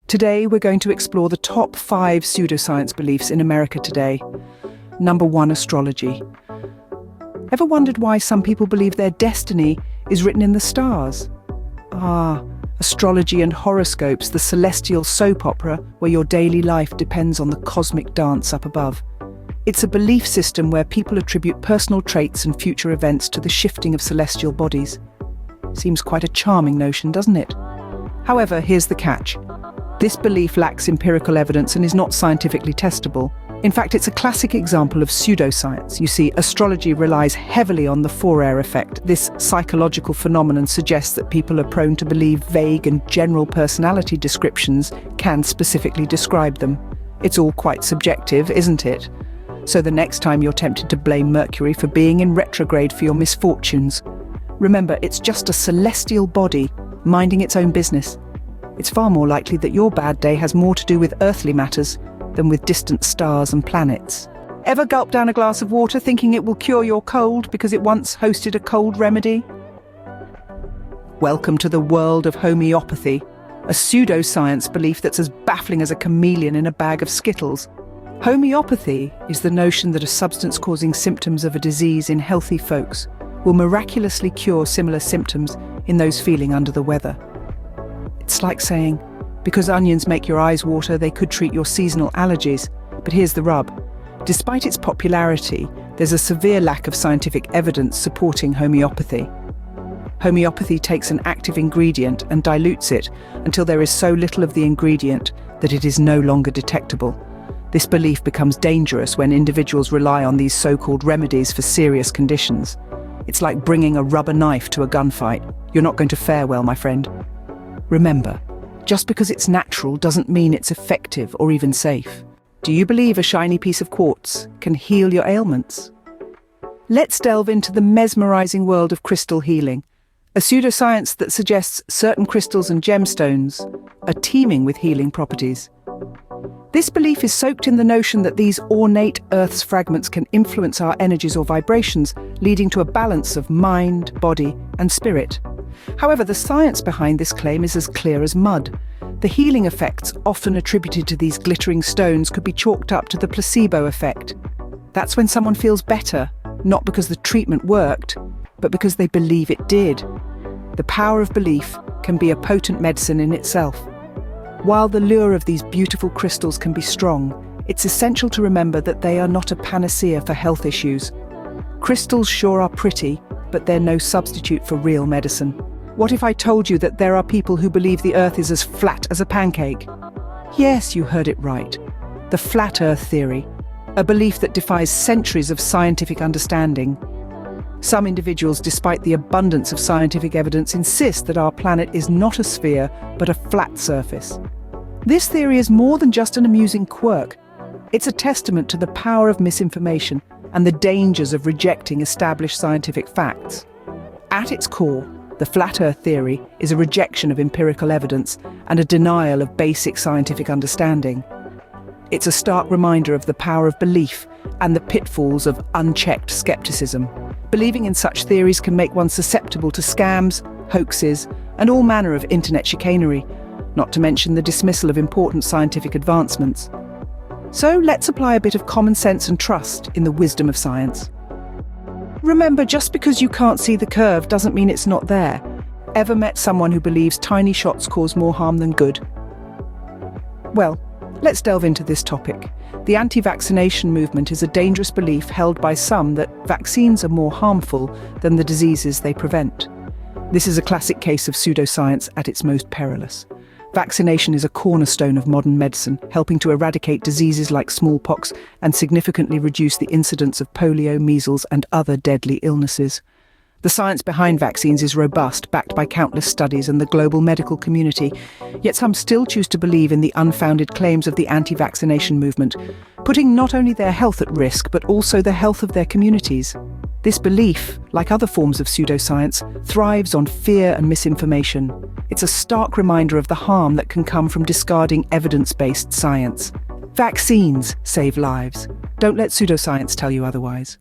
Today, we're going to explore the top 5 pseudoscience beliefs in America today. Number 1, astrology. Ever wondered why some people believe their destiny is written in the stars? Astrology and horoscopes, the celestial soap opera where your daily life depends on the cosmic dance up above. It's a belief system where people attribute personal traits and future events to the shifting of celestial bodies. Seems quite a charming notion, doesn't it? However, here's the catch. This belief lacks empirical evidence and is not scientifically testable. In fact, it's a classic example of pseudoscience. You see, astrology relies heavily on the Fourier effect. This psychological phenomenon suggests that people are prone to believe vague and general personality descriptions can specifically describe them. It's all quite subjective, isn't it? So the next time you're tempted to blame Mercury for being in retrograde for your misfortunes, remember, it's just a celestial body minding its own business. It's far more likely that your bad day has more to do with earthly matters than with distant stars and planets. Ever gulp down a glass of water thinking it will cure your cold because it once hosted a cold remedy? Welcome to the world of homeopathy, a pseudoscience belief that's as baffling as a chameleon in a bag of Skittles. Homeopathy is the notion that a substance causing symptoms of a disease in healthy folks will miraculously cure similar symptoms in those feeling under the weather. It's like saying, because onions make your eyes water, they could treat your seasonal allergies. But here's the rub. Despite its popularity, there's a severe lack of scientific evidence supporting homeopathy. Homeopathy takes an active ingredient and dilutes it until there is so little of the ingredient that it is no longer detectable. This belief becomes dangerous when individuals rely on these so-called remedies for serious conditions. It's like bringing a rubber knife to a gunfight. You're not going to fare well, my friend. Remember, just because it's natural doesn't mean it's effective or even safe. Do you believe a shiny piece of quartz can heal your ailments? Let's delve into the mesmerizing world of crystal healing, a pseudoscience that suggests certain crystals and gemstones are teeming with healing properties. This belief is soaked in the notion that these ornate Earth's fragments can influence our energies or vibrations, leading to a balance of mind, body, and spirit. However, the science behind this claim is as clear as mud. The healing effects often attributed to these glittering stones could be chalked up to the placebo effect. That's when someone feels better, not because the treatment worked, but because they believe it did. The power of belief can be a potent medicine in itself. While the lure of these beautiful crystals can be strong, it's essential to remember that they are not a panacea for health issues. Crystals sure are pretty, but they're no substitute for real medicine. What if I told you that there are people who believe the Earth is as flat as a pancake? Yes, you heard it right. The flat Earth theory, a belief that defies centuries of scientific understanding. Some individuals, despite the abundance of scientific evidence, insist that our planet is not a sphere, but a flat surface. This theory is more than just an amusing quirk. It's a testament to the power of misinformation and the dangers of rejecting established scientific facts. At its core, the flat Earth theory is a rejection of empirical evidence and a denial of basic scientific understanding. It's a stark reminder of the power of belief and the pitfalls of unchecked skepticism. Believing in such theories can make one susceptible to scams, hoaxes, and all manner of internet chicanery, not to mention the dismissal of important scientific advancements. So let's apply a bit of common sense and trust in the wisdom of science. Remember, just because you can't see the curve doesn't mean it's not there. Ever met someone who believes tiny shots cause more harm than good? Well, let's delve into this topic. The anti-vaccination movement is a dangerous belief held by some that vaccines are more harmful than the diseases they prevent. This is a classic case of pseudoscience at its most perilous. Vaccination is a cornerstone of modern medicine, helping to eradicate diseases like smallpox and significantly reduce the incidence of polio, measles, and other deadly illnesses. The science behind vaccines is robust, backed by countless studies and the global medical community, yet some still choose to believe in the unfounded claims of the anti-vaccination movement, putting not only their health at risk, but also the health of their communities. This belief, like other forms of pseudoscience, thrives on fear and misinformation. It's a stark reminder of the harm that can come from discarding evidence-based science. Vaccines save lives. Don't let pseudoscience tell you otherwise.